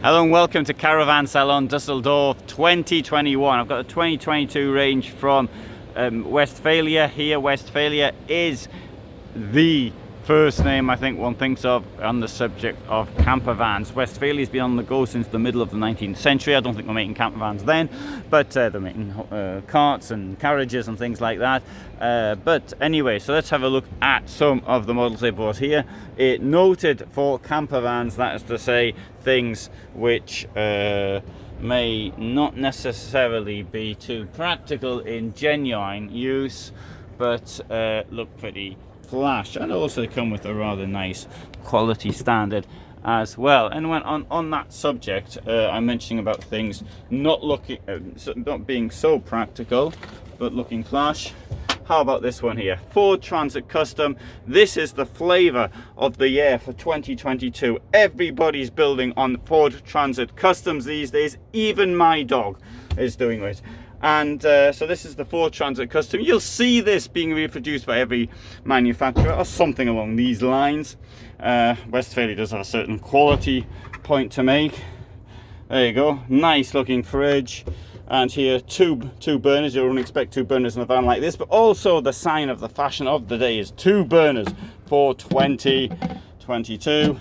Hello and welcome to Caravan Salon Dusseldorf 2021. I've got the 2022 range from Westfalia here. Westfalia is the first name I think one thinks of on the subject of campervans. Westfalia's been on the go since the middle of the 19th century. I don't think they're making campervans then, but they're making carts and carriages and things like that. But anyway, so let's have a look at some of the models they brought here. It noted for campervans, that is to say, things which may not necessarily be too practical in genuine use, but look pretty flash, and also they come with a rather nice quality standard as well. And when on that subject, I'm mentioning about things not being so practical but looking flash. How about this one here, Ford Transit Custom? This is the flavor of the year for 2022. Everybody's building on Ford Transit Customs these days. Even my dog is doing it. And so this is the Ford Transit Custom. You'll see this being reproduced by every manufacturer or something along these lines. Westfalia does have a certain quality point to make. There you go, nice looking fridge. And here two burners. You wouldn't expect two burners in a van like this, but also the sign of the fashion of the day is two burners for 2022.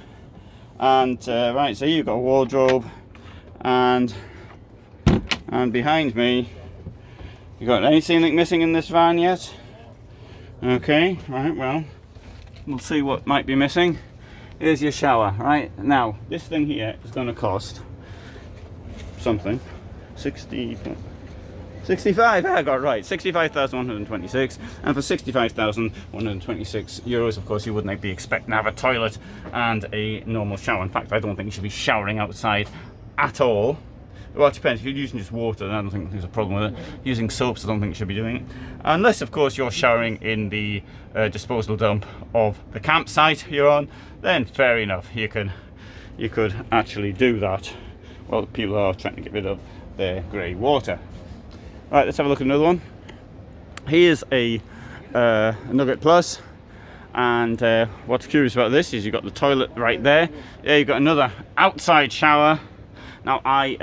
And right, so you've got a wardrobe, and behind me, you got anything missing in this van yet? Okay, right, well, we'll see what might be missing. Here's your shower. Right, now this thing here is going to cost something. 65, I got it right, 65,126, and for 65,126 euros, of course, you wouldn't be expecting to have a toilet and a normal shower. In fact, I don't think you should be showering outside at all. Well, it depends. If you're using just water, then I don't think there's a problem with it. Using soaps, I don't think you should be doing it. Unless, of course, you're showering in the disposal dump of the campsite you're on, then fair enough. You could actually do that. Well, people are trying to get rid of their grey water. Right, let's have a look at another one. Here's a Nugget Plus. And what's curious about this is you've got the toilet right there. Yeah, you've got another outside shower. Now, I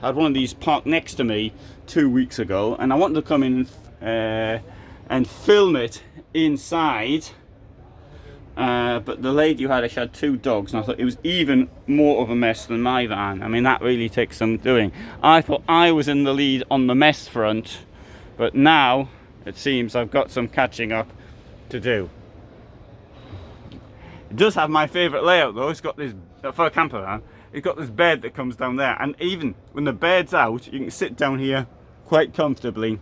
had one of these parked next to me 2 weeks ago, and I wanted to come in and film it inside, but the lady who had two dogs, and I thought it was even more of a mess than my van. I mean, that really takes some doing. I thought I was in the lead on the mess front, but now it seems I've got some catching up to do. It does have my favourite layout though. It's got this, for a camper van, it's got this bed that comes down there, and even when the bed's out, you can sit down here quite comfortably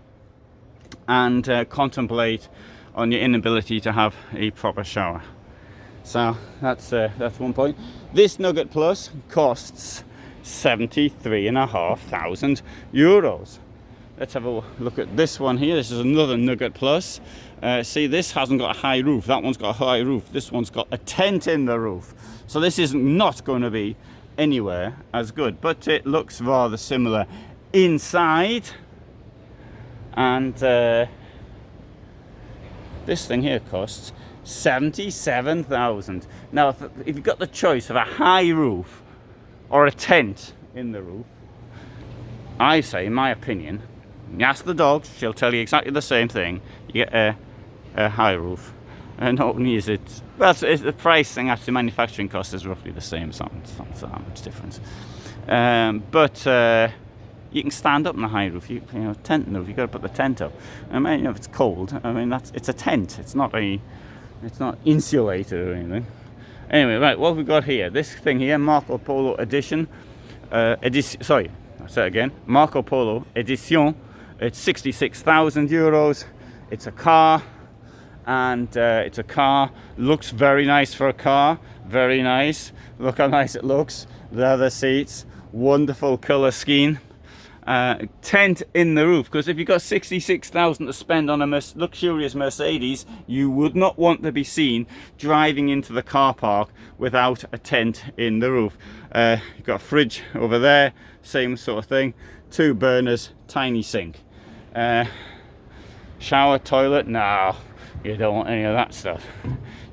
and contemplate on your inability to have a proper shower. So that's one point. This Nugget Plus costs 73,500 euros. Let's have a look at this one here. This is another Nugget Plus. See, this hasn't got a high roof. That one's got a high roof. This one's got a tent in the roof. So this is not going to be anywhere as good, but it looks rather similar inside. And this thing here costs 77,000. Now, if you've got the choice of a high roof or a tent in the roof, I say, in my opinion, you ask the dog, she'll tell you exactly the same thing. You get a high roof. And not only is it, well, it's the price thing, actually manufacturing cost is roughly the same, so it's not that much difference. But you can stand up in the high roof, you know, tent in the roof, you've got to put the tent up. I mean, you know, if it's cold, I mean, it's a tent, it's not insulated or anything. Anyway, right, what have we got here? This thing here, Marco Polo edition, sorry, I'll say it again, Marco Polo edition. It's 66,000 euros. It's a car. And it's a car, looks very nice for a car, very nice. Look how nice it looks. Leather seats, wonderful colour scheme. Tent in the roof, because if you've got 66,000 to spend on a luxurious Mercedes, you would not want to be seen driving into the car park without a tent in the roof. You've got a fridge over there, same sort of thing. Two burners, tiny sink. Shower, toilet, no. You don't want any of that stuff.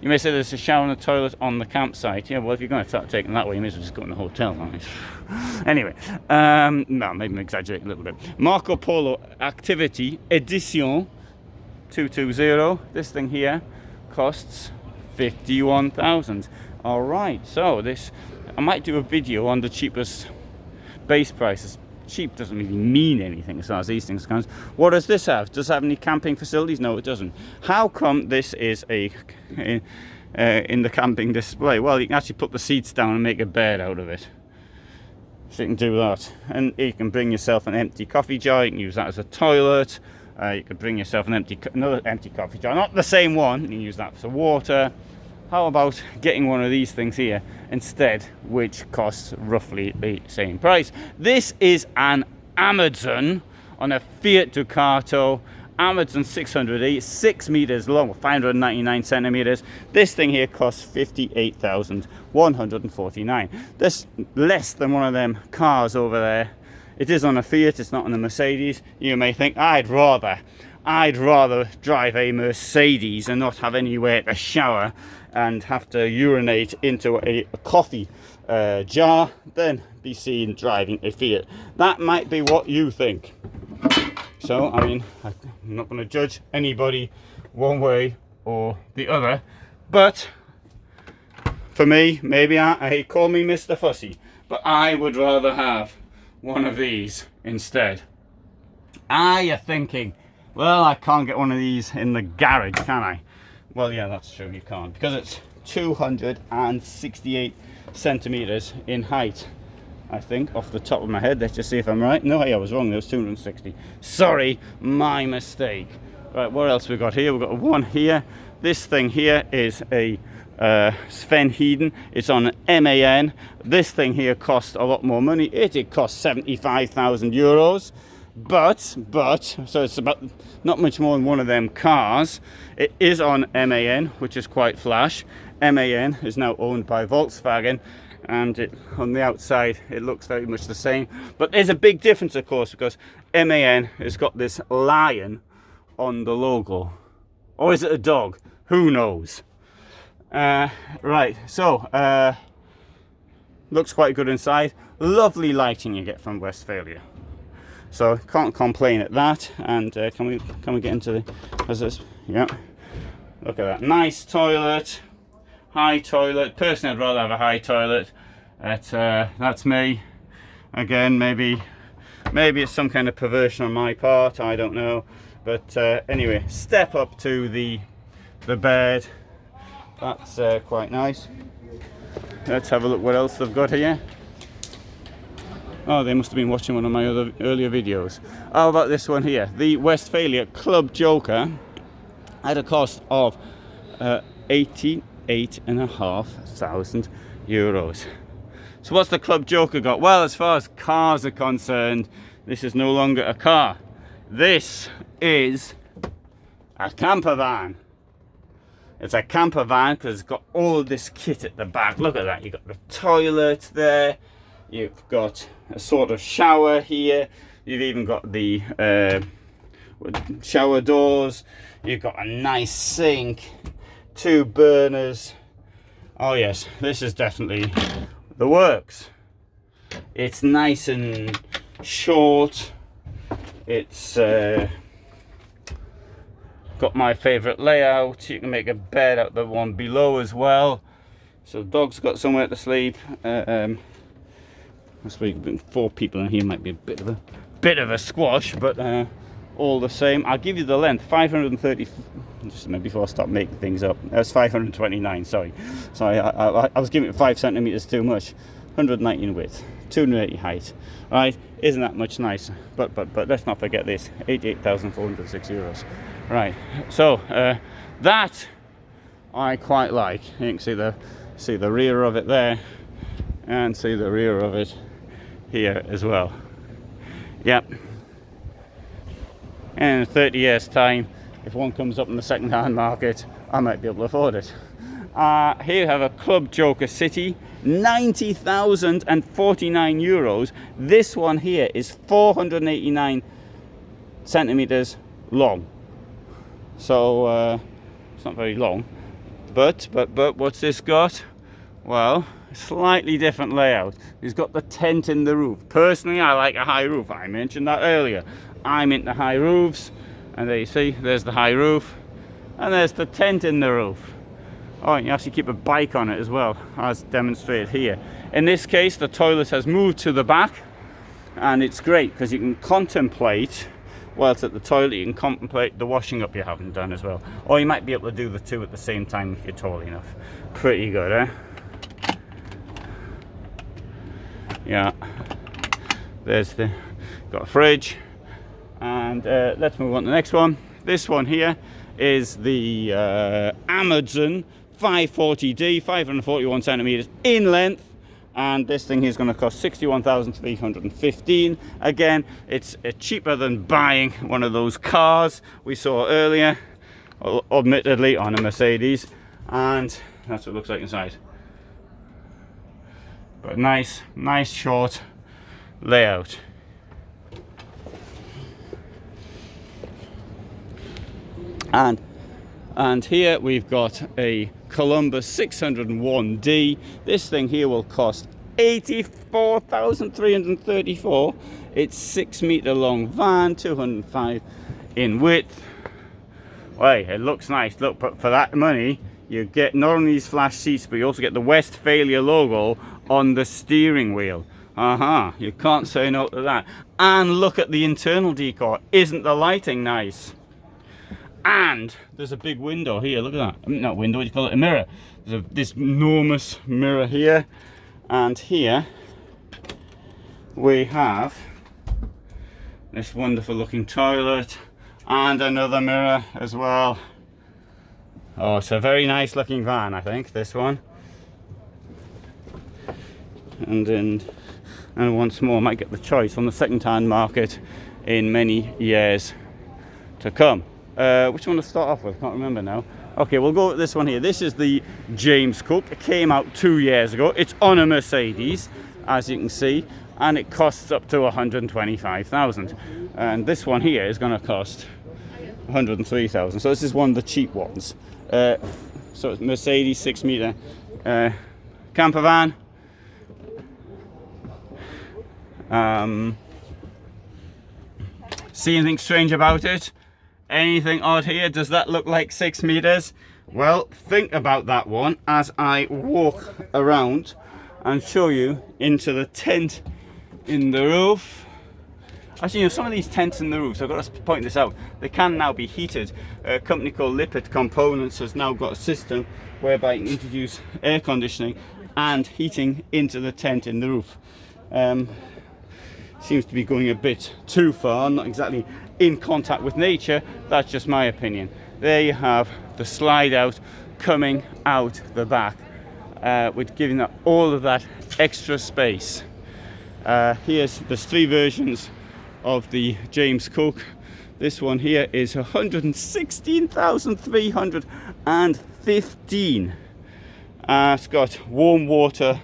You may say there's a shower and a toilet on the campsite. Yeah, well, if you're going to start taking that way, you may as well just go in the hotel. Anyway, no, maybe I'm exaggerating a little bit. Marco Polo Activity Edition 220. This thing here costs 51,000. All right, so this, I might do a video on the cheapest base prices. Cheap doesn't really mean anything as far as these things goes. What does this have? Does it have any camping facilities? No, it doesn't. How come this is in the camping display? Well, you can actually put the seats down and make a bed out of it. So you can do that. And you can bring yourself an empty coffee jar. You can use that as a toilet. You could bring yourself another empty coffee jar. Not the same one. You can use that for water. How about getting one of these things here instead, which costs roughly the same price? This is an Amazon on a Fiat Ducato, Amazon 600e, 6 meters long, 599 centimeters. This thing here costs 58,149. That's less than one of them cars over there. It is on a Fiat, it's not on a Mercedes. You may think, I'd rather drive a Mercedes and not have anywhere to shower and have to urinate into a coffee jar than be seen driving a Fiat. That might be what you think. So, I mean, I'm not going to judge anybody one way or the other, but for me, maybe I call me Mr. Fussy, but I would rather have one of these instead. You're thinking, well, I can't get one of these in the garage, can I? Well, yeah, that's true, you can't, because it's 268 centimeters in height, I think, off the top of my head. Let's just see if I'm right. No, I was wrong, there was 260. Sorry, my mistake. Right, what else we got here? We've got one here. This thing here is a Sven Hedin. It's on an MAN. This thing here costs a lot more money. It costs 75,000 euros. But so it's about not much more than one of them cars. It is on MAN, which is quite flash. MAN is now owned by Volkswagen, and on the outside it looks very much the same, but there's a big difference, of course, because MAN has got this lion on the logo, or is it a dog? Who knows? Right, so looks quite good inside. Lovely lighting you get from Westfalia. So can't complain at that. And can we get into the? Yeah. Look at that, nice toilet, high toilet. Personally, I'd rather have a high toilet. That's me. Again, maybe it's some kind of perversion on my part. I don't know. But anyway, step up to the bed. That's quite nice. Let's have a look what else they've got here. Oh, they must have been watching one of my earlier videos. How about this one here? The Westfalia Club Joker at a cost of 88,500 euros. So what's the Club Joker got? Well, as far as cars are concerned, this is no longer a car. This is a camper van. It's a camper van because it's got all this kit at the back. Look at that. You've got the toilet there. You've got a sort of shower here. You've even got the shower doors. You've got a nice sink, 2 burners. Oh yes, this is definitely the works. It's nice and short. It's got my favorite layout. You can make a bed out the one below as well, so the dog's got somewhere to sleep. I suppose 4 people in here might be a bit of a squash, but all the same. I'll give you the length, 530. Just a minute before I stop making things up. That's 529. Sorry, I was giving it 5 centimeters too much. 190 in width, 280 height. Right, isn't that much nicer? But let's not forget this: 88,406 euros. Right, so that I quite like. You can see the rear of it there, and see the rear of it here as well. Yep. And in 30 years time, if one comes up in the second-hand market, I might be able to afford it. Here you have a Club Joker City, 90,049 euros. This one here is 489 centimeters long. So it's not very long. But what's this got? Well, slightly different layout. It's got the tent in the roof. Personally, I like a high roof. I mentioned that earlier. I'm into high roofs. And there you see, there's the high roof. And there's the tent in the roof. Oh, and you actually keep a bike on it as well, as demonstrated here. In this case, the toilet has moved to the back. And it's great because you can contemplate, whilst at the toilet, you can contemplate the washing up you haven't done as well. Or you might be able to do the two at the same time if you're tall enough. Pretty good, eh? Yeah, there's the, got a fridge. And let's move on to the next one. This one here is the Amazon 540D, 541 centimeters in length. And this thing here is going to cost 61,315. Again, it's cheaper than buying one of those cars we saw earlier, admittedly on a Mercedes. And that's what it looks like inside. But nice short layout. And here we've got a Columbus 601D. This thing here will cost 84,334. It's 6 meter long van, 205 in width. Well, it looks nice. Look, but for that money, you get not only these flash seats, but you also get the Westfalia logo on the steering wheel. You can't say no to that. And look at the internal decor. Isn't the lighting nice? And there's a big window here. Look at that. I mean, not window, what do you call it? A mirror. There's this enormous mirror here. And here we have this wonderful looking toilet and another mirror as well. Oh, it's a very nice looking van, I think, this one. And once more, might get the choice on the second-hand market in many years to come. Which one to start off with? I can't remember now. Okay, we'll go with this one here. This is the James Cook. It came out 2 years ago. It's on a Mercedes, as you can see, and it costs up to 125,000. And this one here is going to cost 103,000. So this is one of the cheap ones. So it's Mercedes 6 meter camper van. See anything strange about it? Anything odd here? Does that look like 6 meters? Well, think about that one as I walk around and show you into the tent in the roof. Actually, you know, some of these tents in the roofs, I've got to point this out, they can now be heated. A company called Lipid Components has now got a system whereby you can introduce air conditioning and heating into the tent in the roof. Seems to be going a bit too far, not exactly in contact with nature. That's just my opinion. There you have the slide out coming out the back, with giving that all of that extra space. There's 3 versions of the James Cook. This one here is 116,315. It's got warm water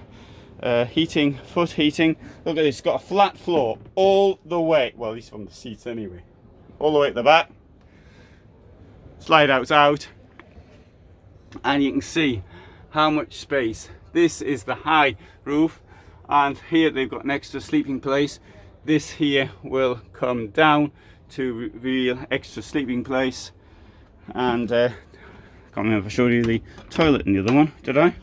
heating, foot heating. Look at this, it's got a flat floor all the way, well, at least from the seats anyway, all the way at the back. Slide outs out, and you can see how much space. This is the high roof, and here they've got an extra sleeping place. This here will come down to reveal extra sleeping place. And I can't remember if I showed you the toilet in the other one, did I?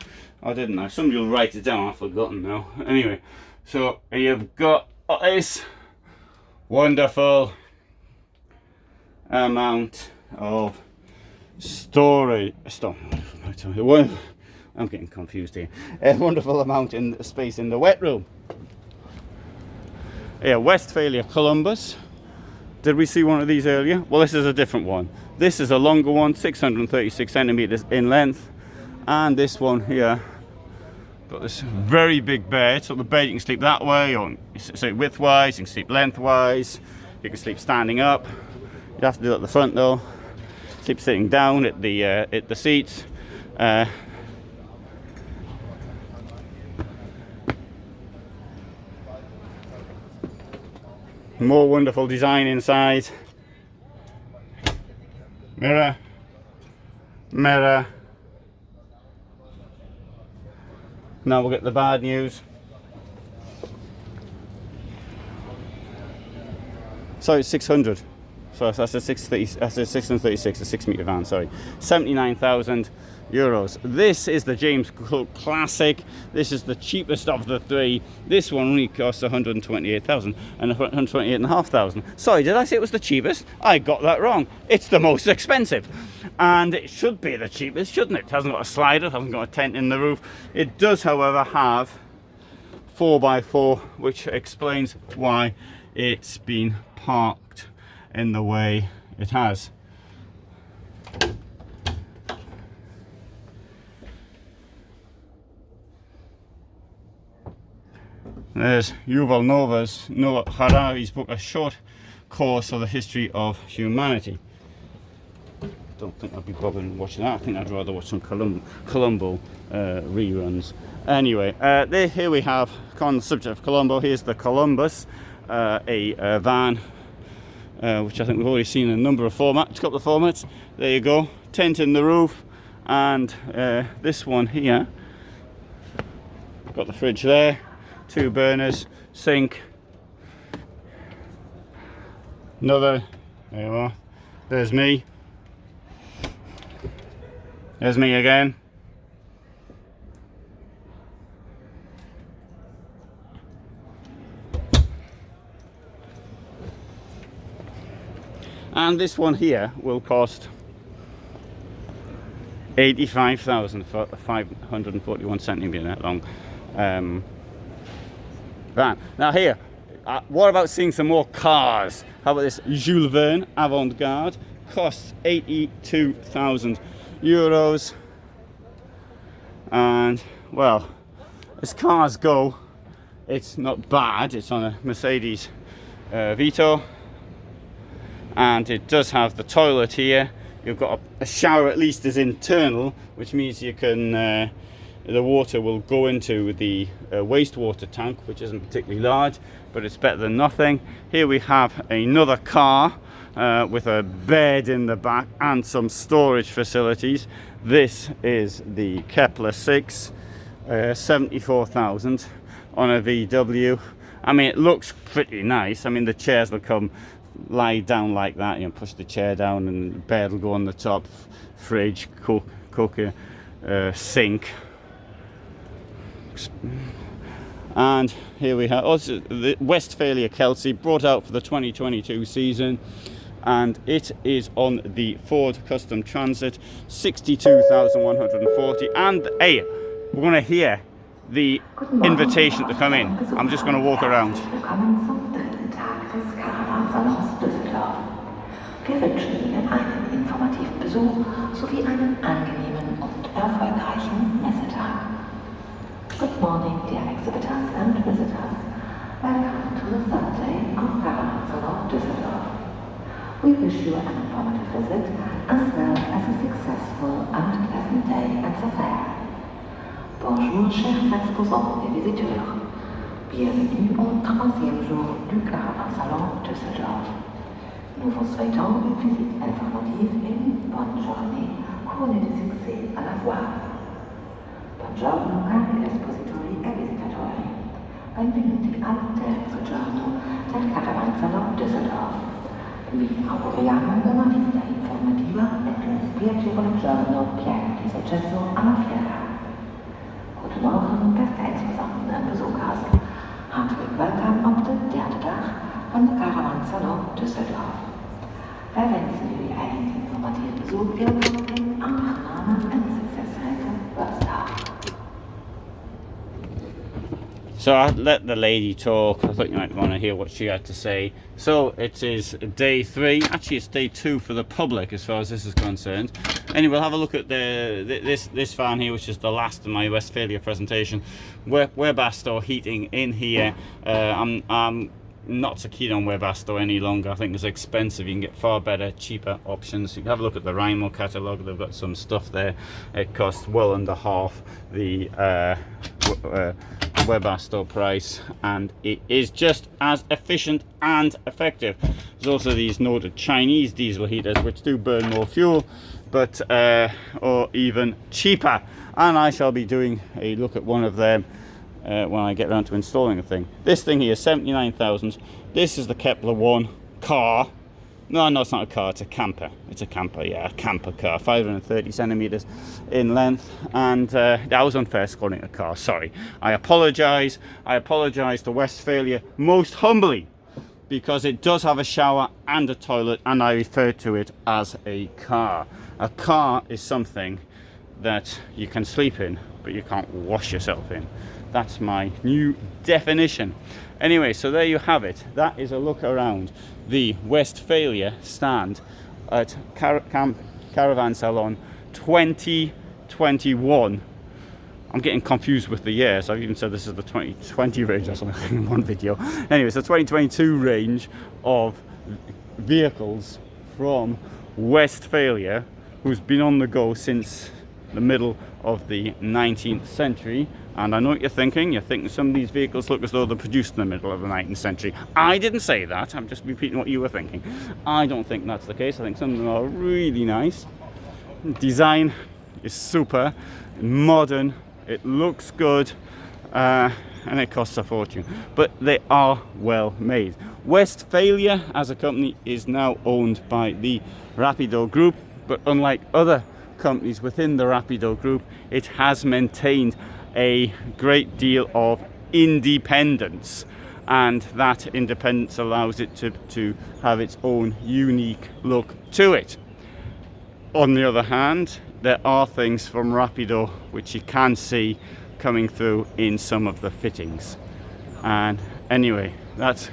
I didn't know. Somebody will write it down, I've forgotten now. Anyway, so you've got this wonderful amount of storage. I'm getting confused here. A wonderful amount in space in the wet room. Yeah, Westfalia Columbus. Did we see one of these earlier? Well, this is a different one. This is a longer one, 636 centimeters in length. And this one here, got this very big bed. So the bed, you can sleep that way, or sleep widthwise, you can sleep lengthwise, you can sleep standing up. You have to do it at the front though. Sleep sitting down at the seats. More wonderful design inside. Mirror. mirror. Now we'll get the bad news. Sorry, 600. So that's a 630. That's a 636, a 6-meter van. Sorry, 79,000 euros. This is the James Cook Classic. This is the cheapest of the three. This one only costs 128,000 and 128,500. Sorry, did I say it was the cheapest? I got that wrong. It's the most expensive, and it should be the cheapest, shouldn't it? It hasn't got a slider, it hasn't got a tent in the roof. It does, however, have 4x4, which explains why it's been parked in the way it has. There's Yuval Noah Harari's book, A Short Course of the History of Humanity. Don't think I'd be bothering watching that. I think I'd rather watch some Columbo reruns. Anyway, here we have, on the subject of Columbo, here's the Columbus, a van, which I think we've already seen in a number of formats, a couple of formats. There you go, tent in the roof, and this one here, got the fridge there, 2 burners, sink, another, there you are, there's me again. And this one here will cost 85,000 for a 541 centimeter long van. Now here, what about seeing some more cars? How about this Jules Verne Avant-Garde? Costs 82,000 euros. And well, as cars go, it's not bad. It's on a Mercedes Vito. And it does have the toilet here. You've got a shower, at least is internal, which means you can the water will go into the wastewater tank, which isn't particularly large, but it's better than nothing. Here we have another car with a bed in the back and some storage facilities. This is the Kepler 6, 74,000 on a VW. I mean, it looks pretty nice. I mean, the chairs will come lie down like that, you know, push the chair down and the bed will go on the top, fridge, cooker, sink. And here we have also the Westfalia Kelsey, brought out for the 2022 season, and it is on the Ford Custom Transit, 62,140. And hey, we're going to hear the invitation to come in. I'm just going to walk around. Caravan Salon Dusseldorf. Wir wünschen Ihnen einen informativen Besuch sowie einen angenehmen und erfolgreichen Messetag. Good morning, dear exhibitors and visitors. Welcome to the third day of Caravan Salon Dusseldorf. We wish you an informative visit as well as a successful and pleasant day at the fair. Bonjour, chers exposants et visiteurs. Bienvenue au 3e jour du Caravan Salon Dusseldorf. Nous vous souhaitons une visite informative et une bonne journée couronnée de succès à la fois. Buongiorno cari espositori e visitatori. Benvenuti al terzo giorno del Caravan Salon Dusseldorf. Vi auguriamo una visita informativa e un spiacevole giorno pieno di successo alla fiera. Guten Morgen, beste Exposanten en bezoekers. Hartelijk welkom op de derde dag van de Caravan Salon Dusseldorf. Wij wensen jullie een informatief bezoek en een aangename en succesrijke rustdag. So I let the lady talk. I thought you might want to hear what she had to say. So it is day 3. Actually, it's day 2 for the public as far as this is concerned. Anyway, we'll have a look at this van here, which is the last of my Westfalia presentation. Webasto heating in here. I'm not so keen on Webasto any longer. I think it's expensive. You can get far better, cheaper options. You can have a look at the Rimo catalogue. They've got some stuff there. It costs well under half the Webasto price, and it is just as efficient and effective. There's also these noted Chinese diesel heaters which do burn more fuel, but or even cheaper, and I shall be doing a look at one of them when I get around to installing a thing. This thing here, 79,000. This is the Kepler one car. No, it's not a car, it's a camper. It's a camper, yeah, a camper car, 530 centimeters in length. And that was unfair calling it a car, sorry. I apologize to Westfalia most humbly, because it does have a shower and a toilet, and I refer to it as a car. A car is something that you can sleep in, but you can't wash yourself in. That's my new definition. Anyway, so there you have it. That is a look around the Westfalia stand at Caravan Salon 2021. I'm getting confused with the years. I've even said this is the 2020 range or something in one video. Anyway, it's the 2022 range of vehicles from Westfalia, who's been on the go since the middle of the 19th century. And I know what you're thinking. You're thinking some of these vehicles look as though they're produced in the middle of the 19th century. I didn't say that. I'm just repeating what you were thinking. I don't think that's the case. I think some of them are really nice. Design is super, modern, it looks good, and it costs a fortune. But they are well made. Westfalia as a company is now owned by the Rapido Group, but unlike other companies within the Rapido Group, it has maintained a great deal of independence, and that independence allows it to have its own unique look to it. On the other hand, there are things from Rapido which you can see coming through in some of the fittings. And anyway, that's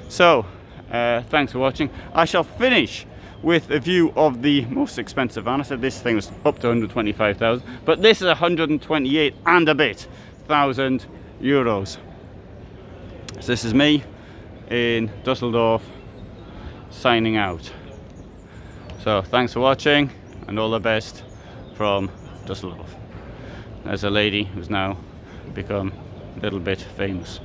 so thanks for watching. I shall finish with a view of the most expensive van. I said this thing was up to 125,000, but this is 128 and a bit thousand euros. So this is me in Dusseldorf signing out. So thanks for watching, and all the best from Dusseldorf. There's a lady who's now become a little bit famous.